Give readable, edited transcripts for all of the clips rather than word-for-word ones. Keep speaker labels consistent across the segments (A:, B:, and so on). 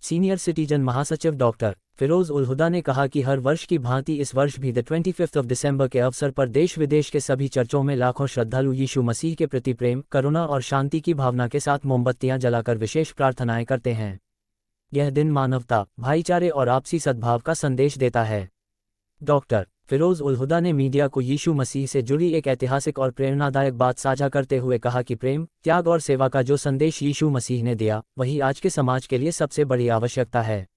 A: Senior citizen महासचिव doctor Firoz उल हुदा ने कहा कि हर वर्ष की भांति इस वर्ष भी 25 दिसंबर के अवसर पर देश विदेश के सभी चर्चों में लाखों श्रद्धालु यीशु मसीह के प्रति प्रेम, करुणा और शांति की भावना के साथ मोमबत्तियां जलाकर विशेष प्रार्थनाएं करते हैं। यह दिन मानवता, भाईचारे और आपसी सद्भाव का संदेश देता है। डॉक्टर फिरोज उल हुदा ने मीडिया को यीशु मसीह से जुड़ी एक ऐतिहासिक और प्रेरणादायक बात साझा करते हुए कहा कि प्रेम, त्याग और सेवा का जो संदेश यीशु मसीह ने दिया, वही आज के समाज के लिए सबसे बड़ी आवश्यकता है।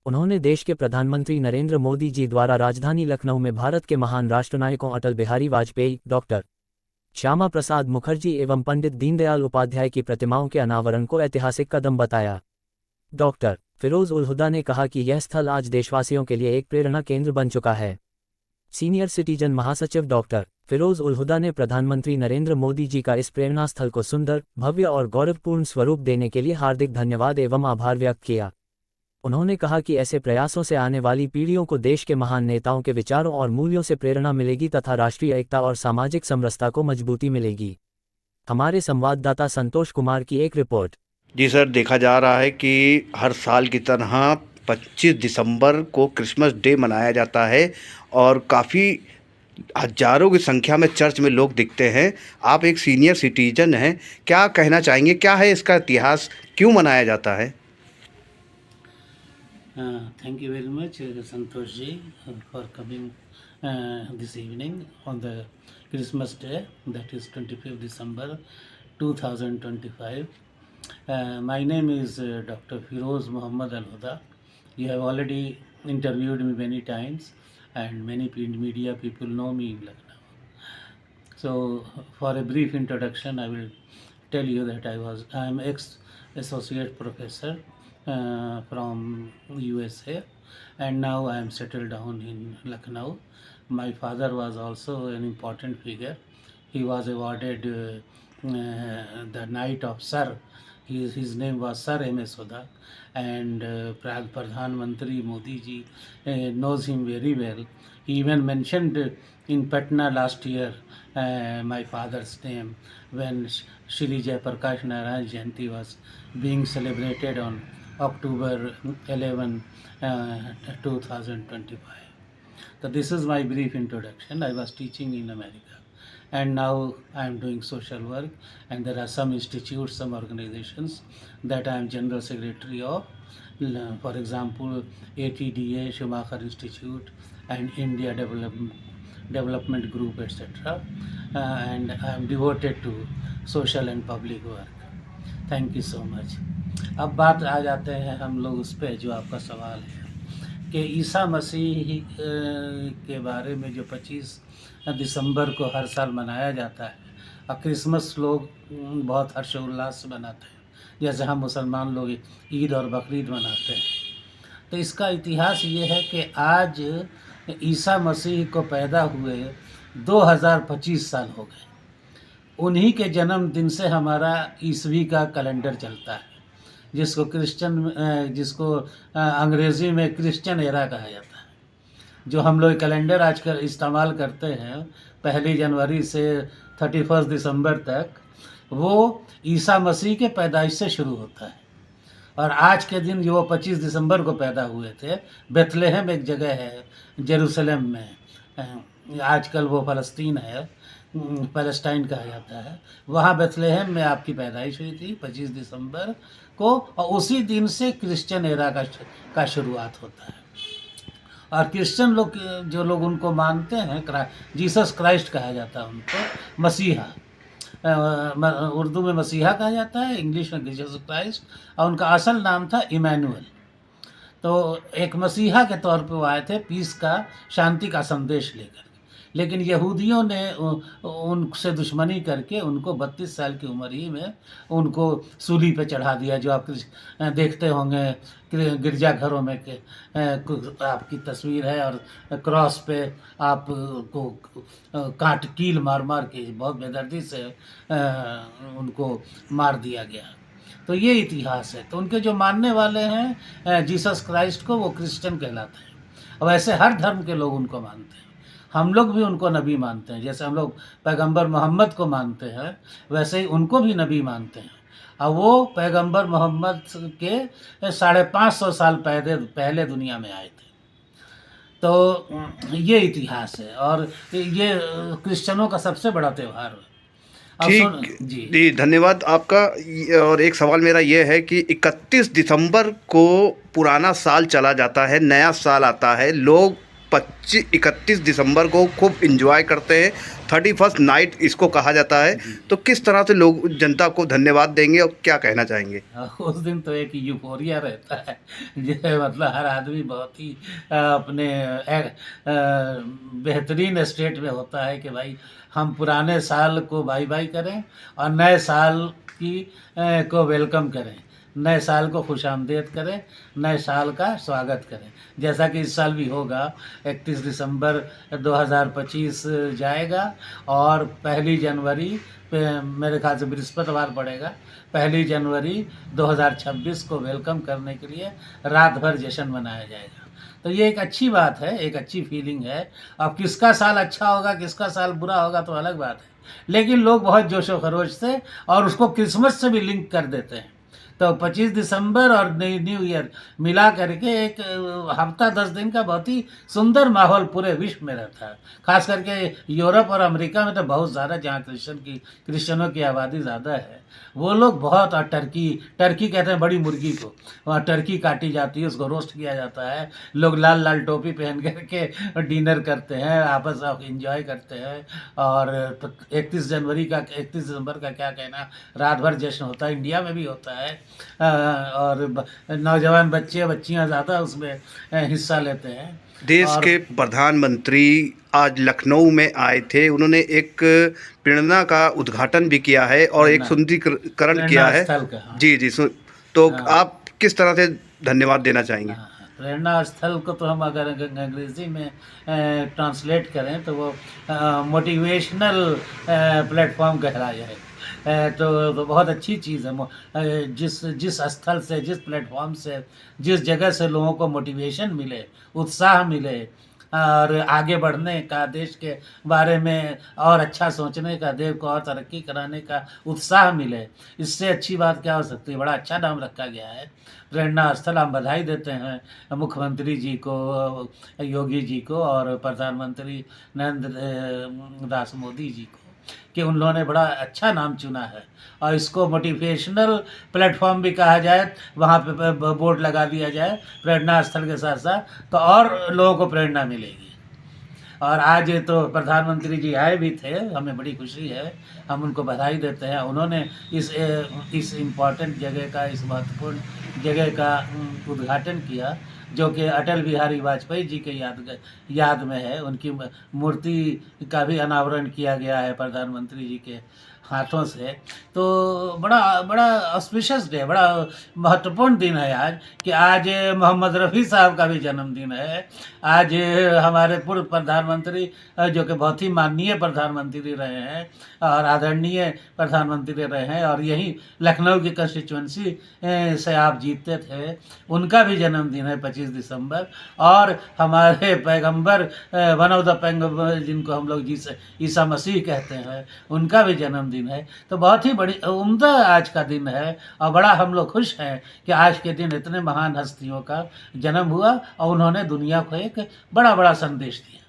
A: उन्होंने देश के प्रधानमंत्री नरेंद्र मोदी जी द्वारा राजधानी लखनऊ में भारत के महान राष्ट्रनायकों अटल बिहारी वाजपेयी, डॉक्टर श्यामा प्रसाद मुखर्जी एवं पंडित दीनदयाल उपाध्याय की प्रतिमाओं के अनावरण को ऐतिहासिक कदम बताया। डॉक्टर फिरोज उल हुदा ने कहा कि यह स्थल आज देशवासियों के लिए एक प्रेरणा केंद्र बन चुका है। सीनियर सिटीजन महासचिव डॉक्टर फिरोज उल हुदा ने प्रधानमंत्री नरेंद्र मोदी जी का इस प्रेरणा स्थल को सुंदर, भव्य और गौरवपूर्ण स्वरूप देने के लिए हार्दिक धन्यवाद एवं आभार व्यक्त किया। उन्होंने कहा कि ऐसे प्रयासों से आने वाली पीढ़ियों को देश के महान नेताओं के विचारों और मूल्यों से प्रेरणा मिलेगी तथा राष्ट्रीय एकता और सामाजिक समरसता को मजबूती मिलेगी। हमारे संवाददाता संतोष कुमार की एक रिपोर्ट।
B: जी सर, देखा जा रहा है कि हर साल की तरह 25 दिसंबर को क्रिसमस डे मनाया जाता है और काफ़ी हजारों की संख्या में चर्च में लोग दिखते हैं। आप एक सीनियर सिटीजन हैं, क्या कहना चाहेंगे, क्या है इसका इतिहास, क्यों मनाया जाता है?
C: Thank you very much, Santosh ji, for coming this evening on the Christmas Day, that is 25th December 2025. My name is Dr. Firoz Muhammad Al Huda. You have already interviewed me many times, and many print media people know me in Lucknow. So, for a brief introduction, I will tell you that I am ex-associate professor from USA, and now I am settled down in Lucknow. My father was also an important figure. He was awarded the Knight of Sir. His name was Sir M.S. Huda, and Pradhan Mantri Modi ji knows him very well. He even mentioned in Patna last year my father's name when Shri Jai Prakash Narayan Jayanti was being celebrated on October 11, 2025. So this is my brief introduction. I was teaching in America, and now I am doing social work, and there are some institutes, some organizations that I am general secretary of. For example, ATDA, Schumacher Institute, and India Development Group, etc. And I am devoted to social and public work. Thank you so much. अब बात आ जाते हैं हम लोग उस पे जो आपका सवाल है कि ईसा मसीह के बारे में जो 25 दिसंबर को हर साल मनाया जाता है, और क्रिसमस लोग बहुत हर्षोल्लास से मनाते हैं, जैसे हम मुसलमान लोग ईद और बकरीद मनाते हैं। तो इसका इतिहास ये है कि आज ईसा मसीह को पैदा हुए 2025 साल हो गए। उन्हीं के जन्मदिन से हमारा ईसवी का कैलेंडर चलता है, जिसको अंग्रेज़ी में क्रिश्चियन एरा कहा जाता है। जो हम लोग कैलेंडर आजकल इस्तेमाल करते हैं 1 जनवरी से 31 दिसंबर तक, वो ईसा मसीह के पैदाइश से शुरू होता है। और आज के दिन जो 25 दिसंबर को पैदा हुए थे, बेथलेहम एक जगह है जेरूसलम में, आजकल वो फ़लस्तीन है, पैलेस्टाइन कहा जाता है, वहाँ बेथलेहम में आपकी पैदाइश हुई थी 25 दिसंबर को, और उसी दिन से क्रिश्चियन एरा का शुरुआत होता है। और क्रिश्चियन लोग जो लोग उनको मानते हैं, जीसस क्राइस्ट कहा जाता है उनको, मसीहा, उर्दू में मसीहा कहा जाता है, इंग्लिश में जीसस क्राइस्ट, और उनका असल नाम था इमैनुअल। तो एक मसीहा के तौर पे वो आए थे, पीस का, शांति का संदेश लेकर। लेकिन यहूदियों ने उनसे दुश्मनी करके उनको 32 साल की उम्र ही में उनको सूली पे चढ़ा दिया, जो आप देखते होंगे गिरजाघरों में के आपकी तस्वीर है, और क्रॉस पे आपको कील मार मार के बहुत बेदर्दी से उनको मार दिया गया। तो ये इतिहास है। तो उनके जो मानने वाले हैं जीसस क्राइस्ट को, वो क्रिश्चियन कहलाते हैं। और वैसे हर धर्म के लोग उनको मानते हैं। हम लोग भी उनको नबी मानते हैं, जैसे हम लोग पैगंबर मोहम्मद को मानते हैं, वैसे ही उनको भी नबी मानते हैं। और वो पैगंबर मोहम्मद के 550 साल पहले दुनिया में आए थे। तो ये इतिहास है और ये क्रिश्चियनों का सबसे बड़ा त्यौहार है। अब
B: ठीक
C: जी
B: जी, धन्यवाद आपका। और एक सवाल मेरा ये है कि 31 दिसंबर को पुराना साल चला जाता है, नया साल आता है, लोग 31 दिसंबर को खूब इंजॉय करते हैं, 31st नाइट इसको कहा जाता है। तो किस तरह से लोग जनता को धन्यवाद देंगे और क्या कहना चाहेंगे?
C: उस दिन तो एक यूफोरिया रहता है, जो मतलब हर आदमी बहुत ही अपने बेहतरीन स्टेट में होता है कि भाई हम पुराने साल को बाय बाय करें और नए साल की को वेलकम करें, नए साल को खुशामदीद करें, नए साल का स्वागत करें। जैसा कि इस साल भी होगा, 31 दिसंबर 2025 जाएगा और 1 जनवरी पे मेरे ख्याल से बृहस्पतिवार पड़ेगा। 1 जनवरी 2026 को वेलकम करने के लिए रात भर जश्न मनाया जाएगा। तो ये एक अच्छी बात है, एक अच्छी फीलिंग है। अब किसका साल अच्छा होगा, किसका साल बुरा होगा तो अलग बात है, लेकिन लोग बहुत जोशो खरोश से और उसको क्रिसमस से भी लिंक कर देते हैं। तो 25 दिसंबर और न्यू ईयर मिला करके एक हफ्ता 10 दिन का बहुत ही सुंदर माहौल पूरे विश्व में रहता है। खास करके यूरोप और अमेरिका में तो बहुत ज़्यादा, जहाँ क्रिश्चियनों की आबादी ज़्यादा है, वो लोग बहुत। और टर्की कहते हैं बड़ी मुर्गी को, वहाँ टर्की काटी जाती है, उसको रोस्ट किया जाता है, लोग लाल लाल टोपी पहन करके डिनर करते हैं, आपस में इंजॉय करते हैं। और 31 दिसंबर का क्या कहना, रात भर जश्न होता है, इंडिया में भी होता है। और नौजवान बच्चे बच्चियां ज़्यादा उसमें हिस्सा लेते हैं।
B: देश के प्रधानमंत्री आज लखनऊ में आए थे, उन्होंने एक प्रेरणा का उद्घाटन भी किया है और एक सुंदरीकरण किया है।
C: स्थल का, हाँ।
B: जी जी, तो आप किस तरह से धन्यवाद देना चाहेंगे?
C: प्रेरणा स्थल को तो हम अगर अंग्रेजी में ट्रांसलेट करें तो वो मोटिवेशनल प्लेटफॉर्म कहलाया है। तो बहुत अच्छी चीज़ है। जिस स्थल से, जिस प्लेटफॉर्म से, जिस जगह से लोगों को मोटिवेशन मिले, उत्साह मिले और आगे बढ़ने का, देश के बारे में और अच्छा सोचने का, देश को और तरक्की कराने का उत्साह मिले, इससे अच्छी बात क्या हो सकती है। बड़ा अच्छा नाम रखा गया है प्रेरणा स्थल। हम बधाई देते हैं मुख्यमंत्री जी को, योगी जी को और प्रधानमंत्री नरेंद्र दास मोदी जी को कि उन लोगों ने बड़ा अच्छा नाम चुना है। और इसको मोटिवेशनल प्लेटफॉर्म भी कहा जाए, वहाँ पे बोर्ड लगा दिया जाए प्रेरणा स्थल के साथ साथ, तो और लोगों को प्रेरणा मिलेगी। और आज तो प्रधानमंत्री जी आए भी थे, हमें बड़ी खुशी है, हम उनको बधाई देते हैं। उन्होंने इस इम्पॉर्टेंट जगह का, इस महत्वपूर्ण जगह का उद्घाटन किया, जो कि अटल बिहारी वाजपेयी जी के याद में है। उनकी मूर्ति का भी अनावरण किया गया है प्रधानमंत्री जी के हाथों से। तो बड़ा ऑस्पिशियस डे, बड़ा महत्वपूर्ण दिन है आज, कि आज मोहम्मद रफ़ी साहब का भी जन्मदिन है। आज हमारे पूर्व प्रधानमंत्री, जो कि बहुत ही माननीय प्रधानमंत्री रहे हैं और आदरणीय प्रधानमंत्री रहे हैं, और यही लखनऊ की कंस्टिट्यूंसी से आप जीतते थे, उनका भी जन्मदिन है 25 दिसंबर। और हमारे पैगंबर, वन ऑफ द पैगंबर जिनको हम लोग ईसा मसीह कहते हैं, उनका भी जन्मदिन है। तो बहुत ही बड़ी उम्दा आज का दिन है और बड़ा हम लोग खुश हैं कि आज के दिन इतने महान हस्तियों का जन्म हुआ और उन्होंने दुनिया को एक बड़ा संदेश दिया।